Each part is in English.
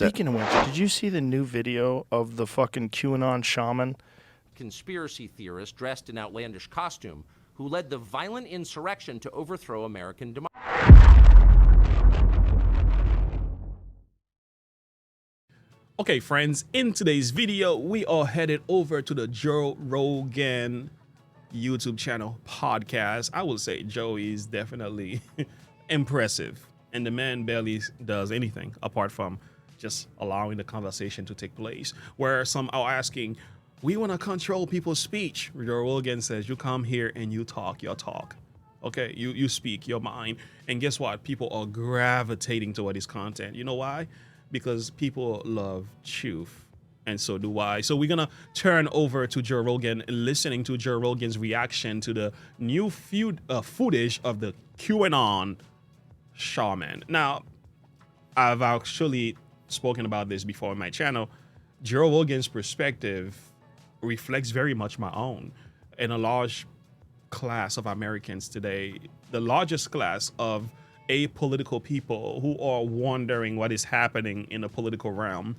Speaking of which, did you see the new video of the fucking QAnon shaman? Conspiracy theorist dressed in outlandish costume who led the violent insurrection to overthrow American democracy. Okay, friends, in today's video, we are headed over to the Joe Rogan YouTube channel podcast. I would say Joey is definitely impressive, and the man barely does anything apart from just allowing the conversation to take place. Where some are asking, we want to control people's speech. Joe Rogan says, you come here and you talk your talk. Okay, you speak your mind. And guess what? People are gravitating toward his content. You know why? Because people love truth, and so do I. So we're gonna turn over to Joe Rogan, listening to Joe Rogan's reaction to the new footage of the QAnon Shaman. Now, I've actually spoken about this before on my channel. Joe Rogan's perspective reflects very much my own. In a large class of Americans today, the largest class of apolitical people who are wondering what is happening in the political realm,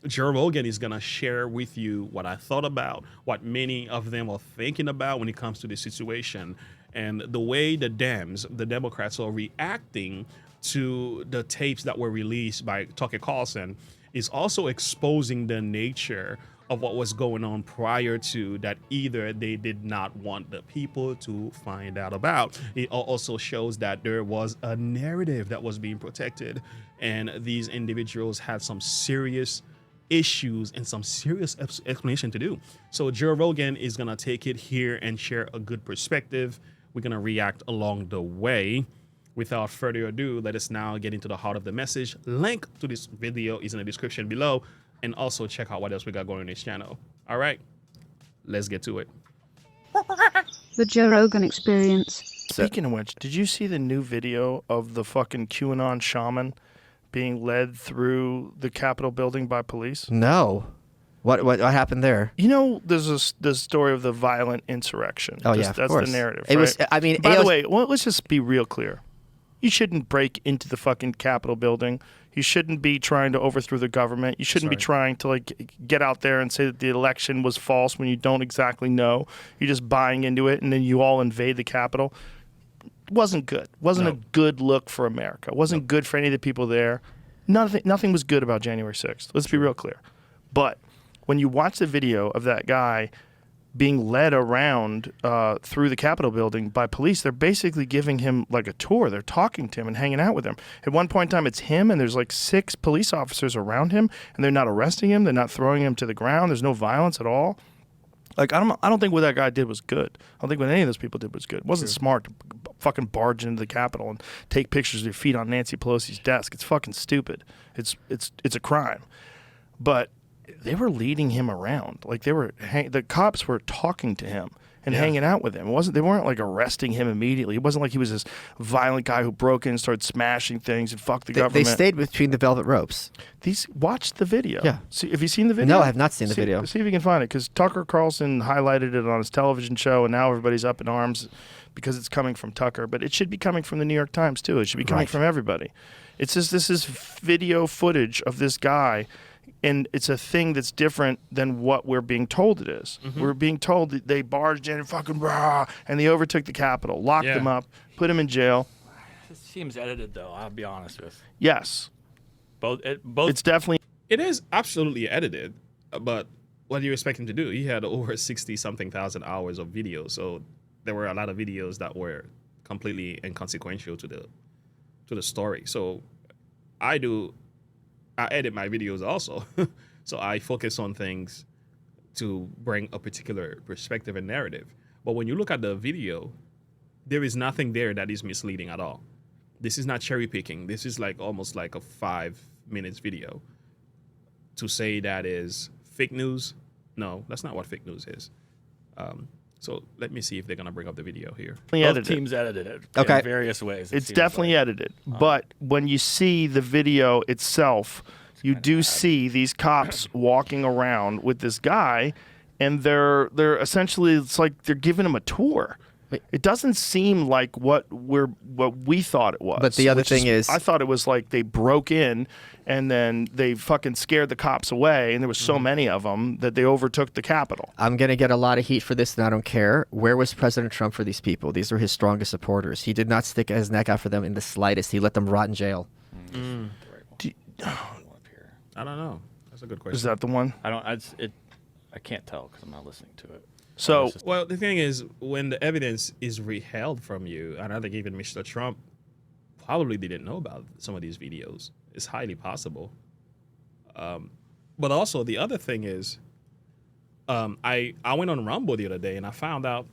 Joe Rogan is going to share with you what I thought about, what many of them are thinking about when it comes to this situation, and the way the Democrats are reacting to the tapes that were released by Tucker Carlson is also exposing the nature of what was going on prior to that either they did not want the people to find out about. It also shows that there was a narrative that was being protected, and these individuals had some serious issues and some serious explanation to do. So Joe Rogan is gonna take it here and share a good perspective. We're gonna react along the way. Without further ado, let us now get into the heart of the message. Link to this video is in the description below. And also check out what else we got going on this channel. All right, let's get to it. The Joe Rogan Experience. Speaking of which, did you see the new video of the fucking QAnon shaman being led through the Capitol building by police? No. What happened there? You know, there's the story of the violent insurrection. Oh, yeah, of That's course. the narrative, It right? was, I mean, By the way, let's just be real clear. You shouldn't break into the fucking Capitol building. You shouldn't be trying to overthrow the government. You shouldn't be trying to like get out there and say that the election was false when you don't exactly know. You're just buying into it, and then you all invade the Capitol. Wasn't good. Wasn't a good look for America. Wasn't good for any of the people there. Nothing was good about January 6th. Let's be real clear. But when you watch the video of that guy being led around through the Capitol building by police, they're basically giving him like a tour. They're talking to him and hanging out with him. At one point in time, it's him, and there's like 6 police officers around him, and they're not arresting him. They're not throwing him to the ground. There's no violence at all. Like, I don't think what that guy did was good. I don't think what any of those people did was good. It wasn't smart to fucking barge into the Capitol and take pictures of your feet on Nancy Pelosi's desk. It's fucking stupid. It's a crime. But they were leading him around. Like the cops were talking to him and hanging out with him. They weren't like arresting him immediately. It wasn't like he was this violent guy who broke in and started smashing things and fucked the government. They stayed between the velvet ropes. Watch the video. Yeah. See, have you seen the video? No, I have not seen the video. See if you can find it, because Tucker Carlson highlighted it on his television show, and now everybody's up in arms because it's coming from Tucker. But it should be coming from the New York Times too. It should be coming from everybody. It's just this is video footage of this guy. And it's a thing that's different than what we're being told it is. We're being told that they barged in and fucking rah, and they overtook the Capitol, locked him up, put him in jail. This seems edited, though. I'll be honest with. Yes. Both. It's definitely. It is absolutely edited, but what do you expect him to do? He had over 60-something thousand hours of video, so there were a lot of videos that were completely inconsequential to the story. So I edit my videos also. So I focus on things to bring a particular perspective and narrative. But when you look at the video, there is nothing there that is misleading at all. This is not cherry picking. This is like almost like a 5 minutes video. To say that is fake news, no, that's not what fake news is. So let me see if they're gonna bring up the video here. Both teams edited it in various ways. It's definitely edited. But when you see the video itself, you do see these cops walking around with this guy, and they're essentially, it's like they're giving him a tour. It doesn't seem like what we thought it was. But the other thing is, I thought it was like they broke in and then they fucking scared the cops away, and there was so many of them that they overtook the Capitol. I'm going to get a lot of heat for this, and I don't care. Where was President Trump for these people? These were his strongest supporters. He did not stick his neck out for them in the slightest. He let them rot in jail. I don't know. That's a good question. Is that the one? I can't tell because I'm not listening to it. So, Well, the thing is, when the evidence is withheld from you, and I think even Mr. Trump probably didn't know about some of these videos. It's highly possible. But also, the other thing is, I went on Rumble the other day, and I found out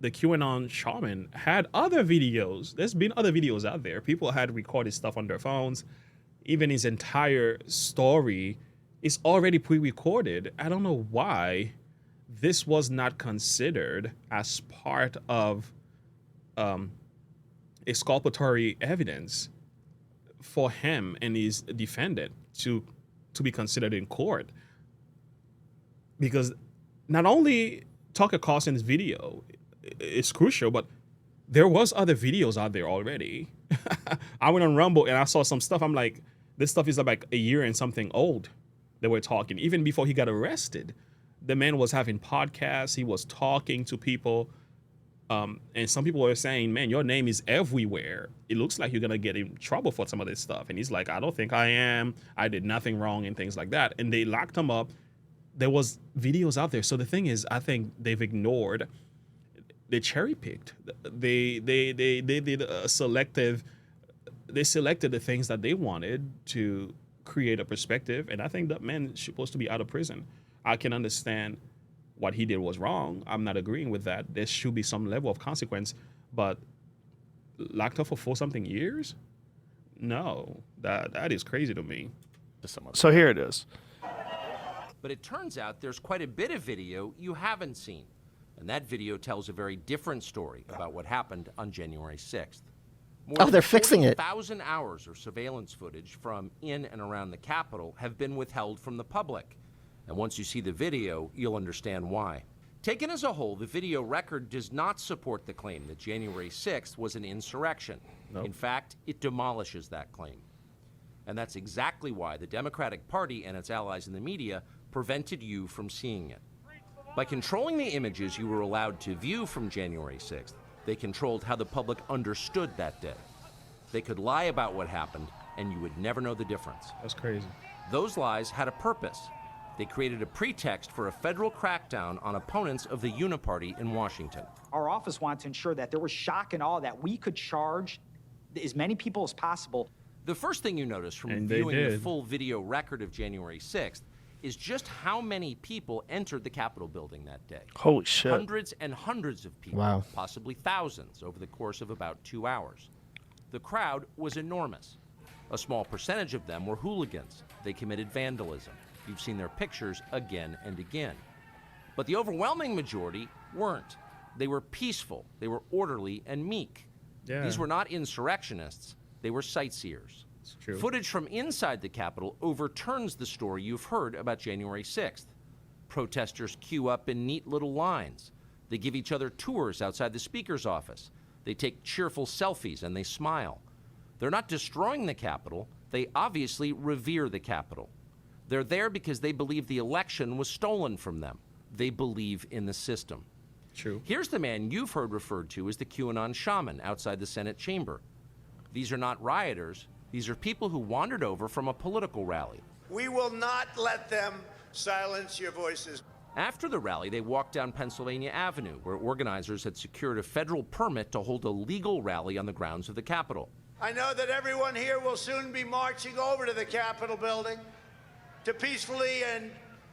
the QAnon Shaman had other videos. There's been other videos out there. People had recorded stuff on their phones. Even his entire story is already pre-recorded. I don't know why this was not considered as part of exculpatory evidence for him and his defendant to be considered in court. Because not only Tucker Carlson's video is crucial, but there was other videos out there already. I went on Rumble and I saw some stuff. I'm like, this stuff is like a year and something old that we're talking. Even before he got arrested, the man was having podcasts. He was talking to people. And some people were saying, man, your name is everywhere. It looks like you're going to get in trouble for some of this stuff. And he's like, I don't think I am. I did nothing wrong and things like that. And they locked him up. There was videos out there. So the thing is, I think they've ignored, they cherry picked. They did a selective, they selected the things that they wanted to create a perspective. And I think that man is supposed to be out of prison. I can understand what he did was wrong. I'm not agreeing with that. There should be some level of consequence, but locked up for 4-something years? No, that is crazy to me. So here it is. But it turns out there's quite a bit of video you haven't seen. And that video tells a very different story about what happened on January 6th. Oh, they're fixing it. 1,000 hours of surveillance footage from in and around the Capitol have been withheld from the public. And once you see the video, you'll understand why. Taken as a whole, the video record does not support the claim that January 6th was an insurrection. Nope. In fact, it demolishes that claim. And that's exactly why the Democratic Party and its allies in the media prevented you from seeing it. By controlling the images you were allowed to view from January 6th, they controlled how the public understood that day. They could lie about what happened, and you would never know the difference. That's crazy. Those lies had a purpose. They created a pretext for a federal crackdown on opponents of the Uniparty in Washington. Our office wanted to ensure that there was shock and awe, that we could charge as many people as possible. The first thing you notice from viewing the full video record of January 6th is just how many people entered the Capitol building that day. Holy shit. Hundreds and hundreds of people, wow, possibly thousands over the course of about 2 hours. The crowd was enormous. A small percentage of them were hooligans. They committed vandalism. You've seen their pictures again and again. But the overwhelming majority weren't. They were peaceful, they were orderly and meek. Yeah. These were not insurrectionists, they were sightseers. It's true. Footage from inside the Capitol overturns the story you've heard about January 6th. Protesters queue up in neat little lines. They give each other tours outside the Speaker's office. They take cheerful selfies and they smile. They're not destroying the Capitol, they obviously revere the Capitol. They're there because they believe the election was stolen from them. They believe in the system. True. Here's the man you've heard referred to as the QAnon Shaman outside the Senate chamber. These are not rioters. These are people who wandered over from a political rally. We will not let them silence your voices. After the rally, they walked down Pennsylvania Avenue, where organizers had secured a federal permit to hold a legal rally on the grounds of the Capitol. I know that everyone here will soon be marching over to the Capitol building to peacefully and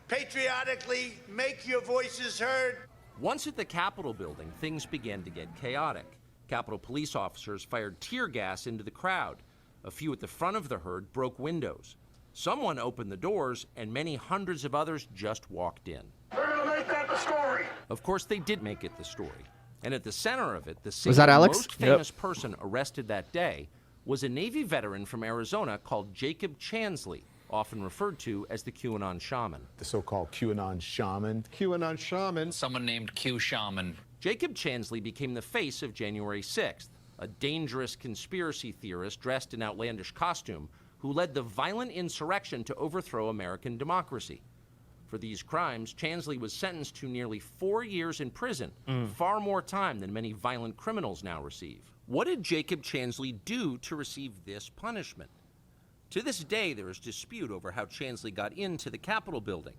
patriotically make your voices heard. Once at the Capitol building, things began to get chaotic. Capitol police officers fired tear gas into the crowd. A few at the front of the herd broke windows. Someone opened the doors, and many hundreds of others just walked in. They're gonna make that the story. Of course, they did make it the story. And at the center of it, the single most famous person arrested that day was a Navy veteran from Arizona called Jacob Chansley, often referred to as the QAnon Shaman. The so-called QAnon Shaman. QAnon Shaman. Someone named Q Shaman Jacob Chansley became the face of January 6th, a dangerous conspiracy theorist dressed in outlandish costume who led the violent insurrection to overthrow American democracy. For these crimes, Chansley was sentenced to nearly 4 years in prison, far more time than many violent criminals now receive. What did Jacob Chansley do to receive this punishment? To this day, there is dispute over how Chansley got into the Capitol building.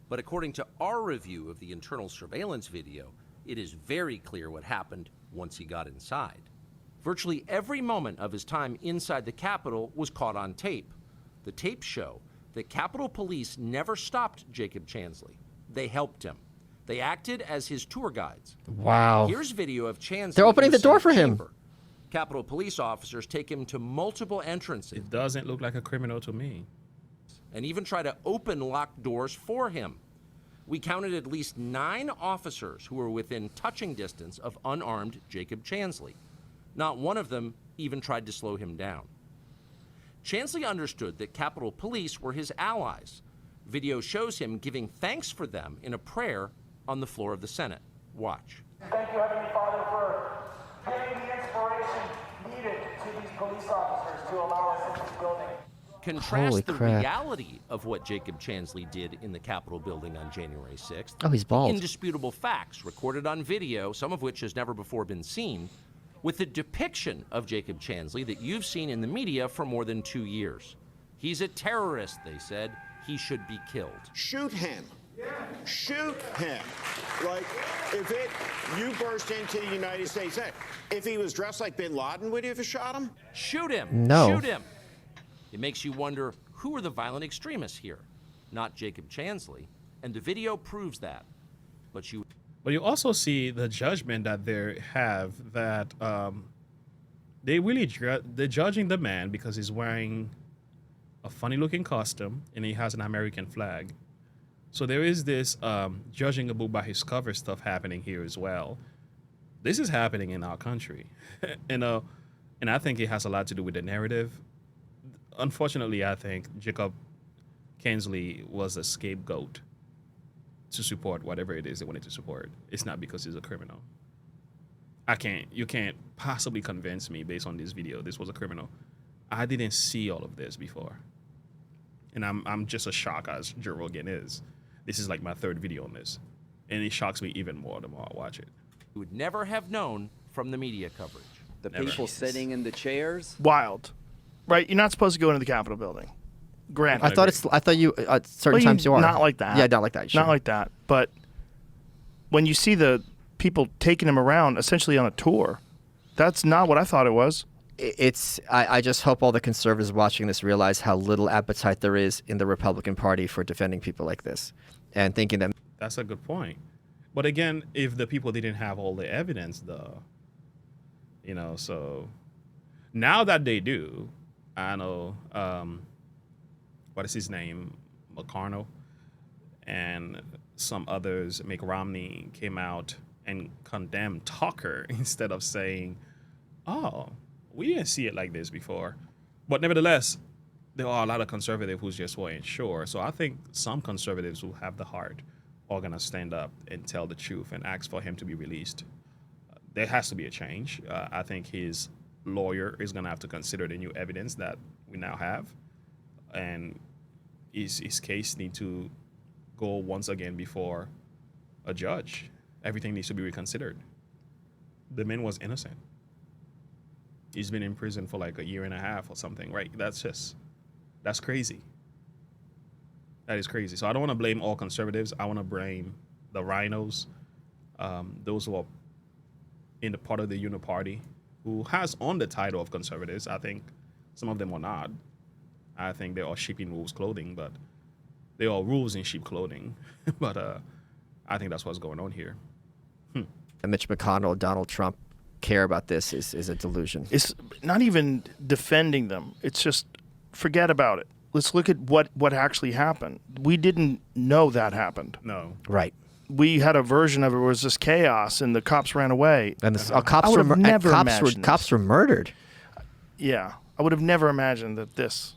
But according to our review of the internal surveillance video, it is very clear what happened once he got inside. Virtually every moment of his time inside the Capitol was caught on tape. The tapes show that Capitol Police never stopped Jacob Chansley. They helped him. They acted as his tour guides. Wow. Here's video of Chansley. They're opening in the door Senate for him. chamber. Capitol Police officers take him to multiple entrances. It doesn't look like a criminal to me. And even try to open locked doors for him. We counted at least 9 officers who were within touching distance of unarmed Jacob Chansley. Not one of them even tried to slow him down. Chansley understood that Capitol Police were his allies. Video shows him giving thanks for them in a prayer on the floor of the Senate. Watch. Thank you, Heavenly Father, for giving the inspiration needed to these police officers to allow us into this building. Contrast Holy the crap. reality of what Jacob Chansley did in the Capitol building on January 6th. Oh, he's bald. Indisputable facts recorded on video, some of which has never before been seen, with the depiction of Jacob Chansley that you've seen in the media for more than 2 years. He's a terrorist, they said. He should be killed. Shoot him. Shoot him. Like, you burst into the United States, if he was dressed like bin Laden, would you have shot him? Shoot him. No. Shoot him. It makes you wonder, who are the violent extremists here? Not Jacob Chansley. And the video proves that. But you also see the judgment that they have that they're judging the man because he's wearing a funny-looking costume and he has an American flag. So there is this judging a book by his cover stuff happening here as well. This is happening in our country, and I think it has a lot to do with the narrative. Unfortunately, I think Jacob Chansley was a scapegoat to support whatever it is they wanted to support. It's not because he's a criminal. You can't possibly convince me based on this video this was a criminal. I didn't see all of this before. And I'm just as shocked as Joe Rogan is. This is like my 3rd video on this. And it shocks me even more the more I watch it. would never have known from the media coverage. The people sitting in the chairs? Wild. Right? You're not supposed to go into the Capitol building. Granted. I thought you at certain times you are. Not like that. Yeah, not like that. Sure. Not like that. But when you see the people taking him around essentially on a tour, that's not what I thought it was. I just hope all the conservatives watching this realize how little appetite there is in the Republican Party for defending people like this and thinking that. That's a good point. But again, if the people didn't have all the evidence, though, so now that they do, I know, what is his name? McConnell and some others, Mitt Romney, came out and condemned Tucker instead of saying, oh, we didn't see it like this before. But nevertheless, there are a lot of conservatives who just weren't sure. So I think some conservatives who have the heart are going to stand up and tell the truth and ask for him to be released. There has to be a change. I think his lawyer is going to have to consider the new evidence that we now have. And his case needs to go once again before a judge. Everything needs to be reconsidered. The man was innocent. He's been in prison for like a year and a half or something, right? That's crazy. That is crazy. So I don't want to blame all conservatives. I want to blame the rhinos, those who are in the part of the Uniparty, who has on the title of conservatives. I think some of them are not. I think they are sheep in wolves' clothing, but they are wolves in sheep clothing. But I think that's what's going on here. Mitch McConnell, Donald Trump care about this is a delusion. It's not even defending them. It's just forget about it. Let's look at what actually happened. We didn't know that happened. No. Right. We had a version of it where it was just chaos and the cops ran away. And cops were murdered. Yeah. I would have never imagined that this.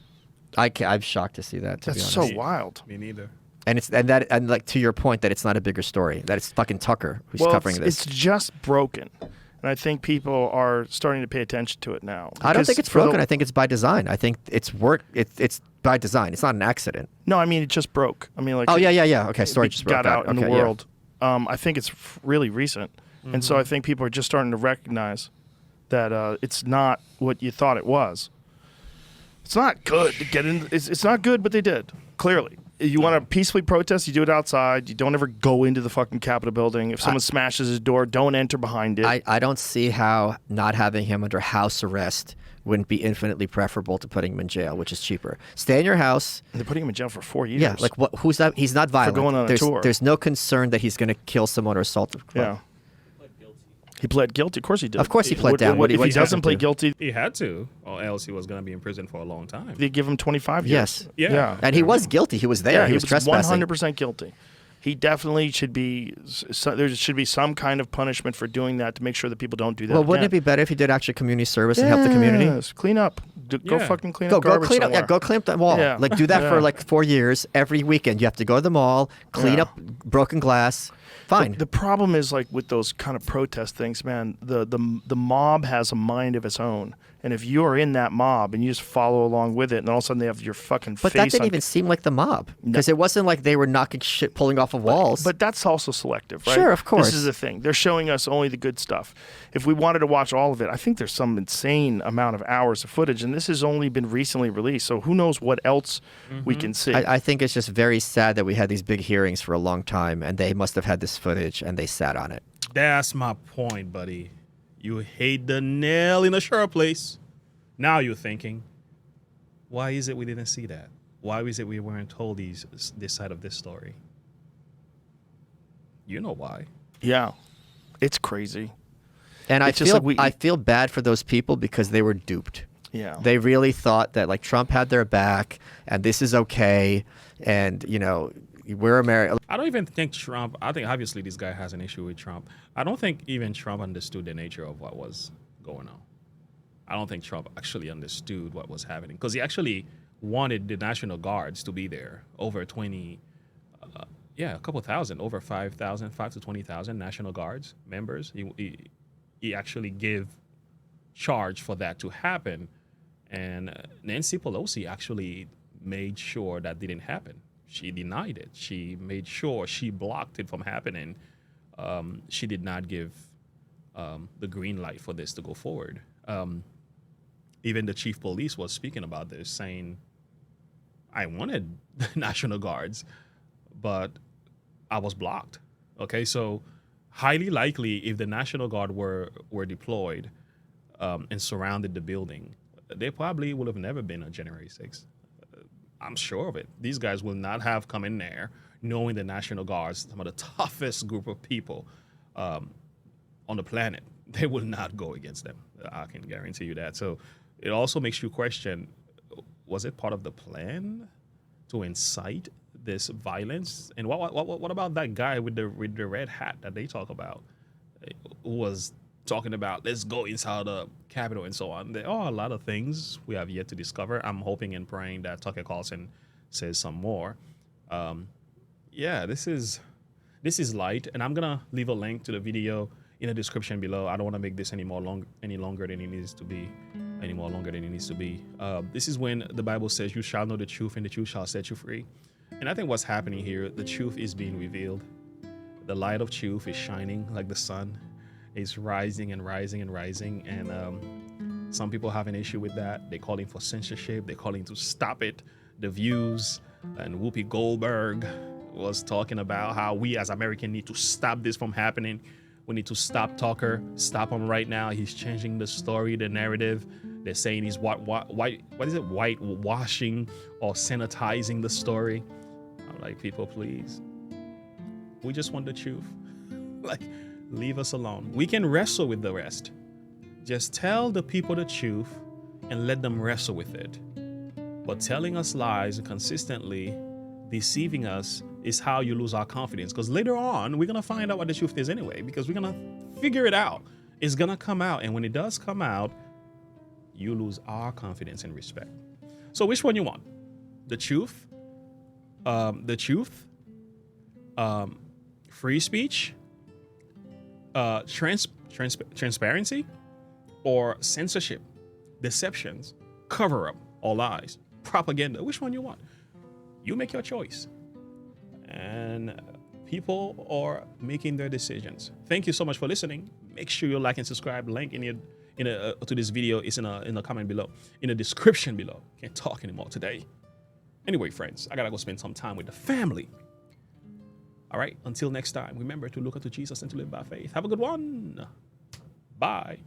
I'm shocked to see that, to be honest. That's so wild. Me neither. And like to your point that it's not a bigger story, that it's fucking Tucker who's covering this. It's just broken. And I think people are starting to pay attention to it now. I don't think it's broken. I think it's by design. I think it's by design. It's not an accident. No, I mean it just broke. I mean like. Oh yeah. Okay, story just broke got out in the yeah. world. I think it's really recent, and so I think people are just starting to recognize that it's not what you thought it was. It's not good to get in. It's not good, but they did clearly. You want to peacefully protest, you do it outside. You don't ever go into the fucking Capitol building. If someone smashes his door, don't enter behind it. I don't see how not having him under house arrest wouldn't be infinitely preferable to putting him in jail, which is cheaper. Stay in your house. They're putting him in jail for 4 years. Yeah, like what? Who's that? He's not violent. For going on a tour. There's no concern that he's going to kill someone or assault. Yeah. He pled guilty. Of course he did. Of course he pled down. If he doesn't plead guilty, He had to, or else he was going to be in prison for a long time. they give him 25 years. Yes. Yeah. And he was guilty. He was there. Yeah, he was trespassing. 100% guilty. He definitely should be. There should be some kind of punishment for doing that to make sure that people don't do that. Well, wouldn't it be better if he did actually community service and help the community? Yes, clean up. Go Yeah. fucking clean Go up garbage clean up. somewhere. Yeah, go clean up the mall. Yeah. Like do that for Yeah. like 4 years. Every weekend you have to go to the mall, clean Yeah. up broken glass. Fine. The problem is like with those kind of protest things, man. The mob has a mind of its own, and if you're in that mob and you just follow along with it, and all of a sudden they have your fucking But face that didn't on. even seem like the mob because it wasn't like they were knocking shit, pulling off of walls. But that's also selective, right? Sure, of course. This is the thing. They're showing us only the good stuff. If we wanted to watch all of it, I think there's some insane amount of hours of footage, and this has only been recently released, so who knows what else we can see. I think it's just very sad that we had these big hearings for a long time, and they must have had this footage, and they sat on it. That's my point, buddy. You hate the nail in a sure place. Now you're thinking, why is it we didn't see that? Why is it we weren't told this side of this story? You know why. Yeah. It's crazy. And It's just like I feel bad for those people because they were duped. Yeah. They really thought that like Trump had their back, and this is okay, and you know we're America. I don't even think Trump, I think obviously this guy has an issue with Trump. I don't think even Trump understood the nature of what was going on. I don't think Trump actually understood what was happening because he actually wanted the National Guards to be there. Over 20, a couple thousand, over 5,000, 5 to 20,000 National Guards members. He actually gave charge for that to happen. And Nancy Pelosi actually made sure that didn't happen. She denied it. She made sure she blocked it from happening. She did not give the green light for this to go forward. Even the chief police was speaking about this, saying, I wanted the National Guards, but I was blocked. Okay, so highly likely if the National Guard were deployed and surrounded the building, they probably would have never been on January 6th. I'm sure of it. These guys will not have come in there knowing the National Guards, some of the toughest group of people on the planet. They will not go against them. I can guarantee you that. So it also makes you question, was it part of the plan to incite this violence? And what about that guy with the red hat that they talk about, who was talking about let's go inside the Capitol and so on? There are a lot of things we have yet to discover. I'm hoping and praying that Tucker Carlson says some more. This is light, and I'm gonna leave a link to the video in the description below. I don't want to make this any longer than it needs to be. This is when the Bible says, "You shall know the truth, and the truth shall set you free." And I think what's happening here, the truth is being revealed. The light of truth is shining like the sun. It's rising and rising and rising. And some people have an issue with that. They're calling for censorship. They're calling to stop it. The Views and Whoopi Goldberg was talking about how we as Americans need to stop this from happening. We need to stop Tucker. Stop him right now. He's changing the story, the narrative. They're saying he's whitewashing or sanitizing the story. I'm like, people, please. We just want the truth. Like, leave us alone. We can wrestle with the rest. Just tell the people the truth and let them wrestle with it. But telling us lies and consistently deceiving us is how you lose our confidence. Because later on, we're going to find out what the truth is anyway, because we're going to figure it out. It's going to come out. And when it does come out, you lose our confidence and respect. So which one you want? The truth free speech, transparency, or censorship, deceptions, cover up, or lies, propaganda. Which one you want? You make your choice. And people are making their decisions. Thank you so much for listening. Make sure you like and subscribe. Link to this video is in a comment below, in the description below. Can't talk anymore today. Anyway, friends, I gotta go spend some time with the family. All right, until next time, remember to look unto Jesus and to live by faith. Have a good one. Bye.